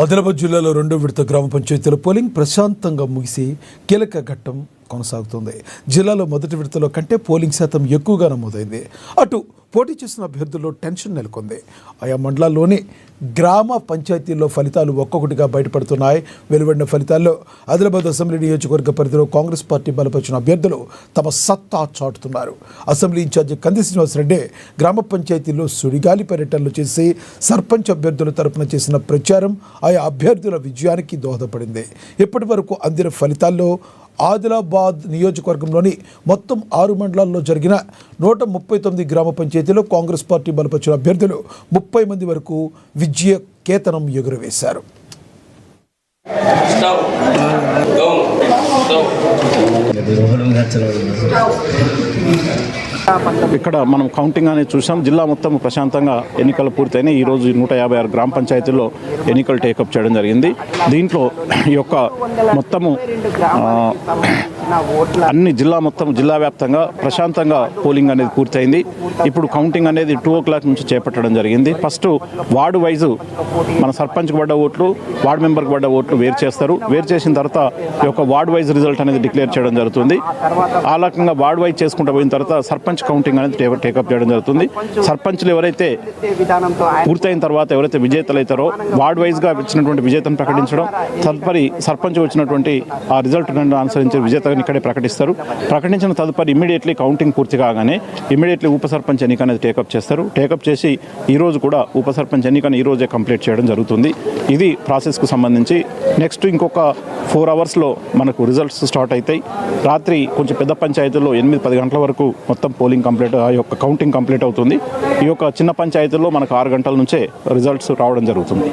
ఆదిలాబాద్ జిల్లాలో రెండో విడత గ్రామ పంచాయతీల పోలింగ్ ప్రశాంతంగా ముగిసి కీలక ఘట్టం కొనసాగుతుంది. జిల్లాలో మొదటి విడతలో కంటే పోలింగ్ శాతం ఎక్కువగా నమోదైంది. అటు పోటీ చేసిన అభ్యర్థుల్లో టెన్షన్ నెలకొంది. ఆయా మండలాల్లోని గ్రామ పంచాయతీల్లో ఫలితాలు ఒక్కొక్కటిగా బయటపడుతున్నాయి. వెలువడిన ఫలితాల్లో ఆదిలాబాద్ అసెంబ్లీ నియోజకవర్గ పరిధిలో కాంగ్రెస్ పార్టీ బలపరిచిన అభ్యర్థులు తమ సత్తా చాటుతున్నారు. అసెంబ్లీ ఇన్ఛార్జి కంది శ్రీనివాసరెడ్డి గ్రామ పంచాయతీల్లో సుడిగాలి పర్యటనలు చేసి సర్పంచ్ అభ్యర్థుల తరపున చేసిన ప్రచారం ఆయా అభ్యర్థుల విజయానికి దోహదపడింది. ఇప్పటి వరకు అందిన ఫలితాల్లో ఆదిలాబాద్ నియోజకవర్గంలోని మొత్తం 6 మండలాల్లో జరిగిన 139 గ్రామ పంచాయతీలో కాంగ్రెస్ పార్టీ బలపరిచిన అభ్యర్థులు 30 మంది వరకు విజయ కేతనం ఎగురవేశారు. ఇక్కడ మనం కౌంటింగ్ అనేది చూసాం. జిల్లా మొత్తం ప్రశాంతంగా ఎన్నికలు పూర్తయినాయి. ఈరోజు 156 గ్రామ పంచాయతీల్లో ఎన్నికలు టేకప్ చేయడం జరిగింది. దీంట్లో ఈ యొక్క మొత్తము అన్ని జిల్లా వ్యాప్తంగా ప్రశాంతంగా పోలింగ్ అనేది పూర్తయింది. ఇప్పుడు కౌంటింగ్ అనేది 2 o'clock నుంచి చేపట్టడం జరిగింది. ఫస్ట్ వార్డు వైజు మన సర్పంచ్కి పడ్డ ఓట్లు, వార్డు మెంబర్కి పడ్డ ఓట్లు వేరు చేస్తారు. వేరు చేసిన తర్వాత ఈ యొక్క వార్డు వైజ్ రిజల్ట్ అనేది డిక్లేర్ చేయడం జరుగుతుంది. ఆ రకంగా వార్డు వైజ్ చేసుకుంటూ పోయిన తర్వాత సర్పంచ్ కౌంటింగ్ అనేది టేకప్ చేయడం జరుగుతుంది. సర్పంచ్లు ఎవరైతే పూర్తయిన తర్వాత ఎవరైతే విజేతలు అవుతారో వార్డు వైజ్గా వచ్చినటువంటి విజేతను ప్రకటించడం, తదుపరి సర్పంచ్ వచ్చినటువంటి ఆ రిజల్ట్ అనుసరించి విజేతని ఇక్కడే ప్రకటిస్తారు. ప్రకటించిన తదుపరి ఇమ్మీడియట్లీ కౌంటింగ్ పూర్తి కాగానే ఇమ్మీడియట్లీ ఉప సర్పంచ్ ఎన్నిక అనేది టేకప్ చేస్తారు. టేకప్ చేసి ఈరోజు కూడా ఉప సర్పంచ్ ఎన్నికను ఈరోజే కంప్లీట్ చేయడం జరుగుతుంది. ఇది ప్రాసెస్కు సంబంధించి. నెక్స్ట్ ఇంకొక 4 hours మనకు రిజల్ట్స్ స్టార్ట్ అవుతాయి. రాత్రి కొంచెం పెద్ద పంచాయతీల్లో 8-10 గంటల వరకు మొత్తం పోలింగ్ కంప్లీట్, ఆ యొక్క కౌంటింగ్ కంప్లీట్ అవుతుంది. ఈ యొక్క చిన్న పంచాయతీల్లో మనకు 6 గంటల నుంచే రిజల్ట్స్ రావడం జరుగుతుంది.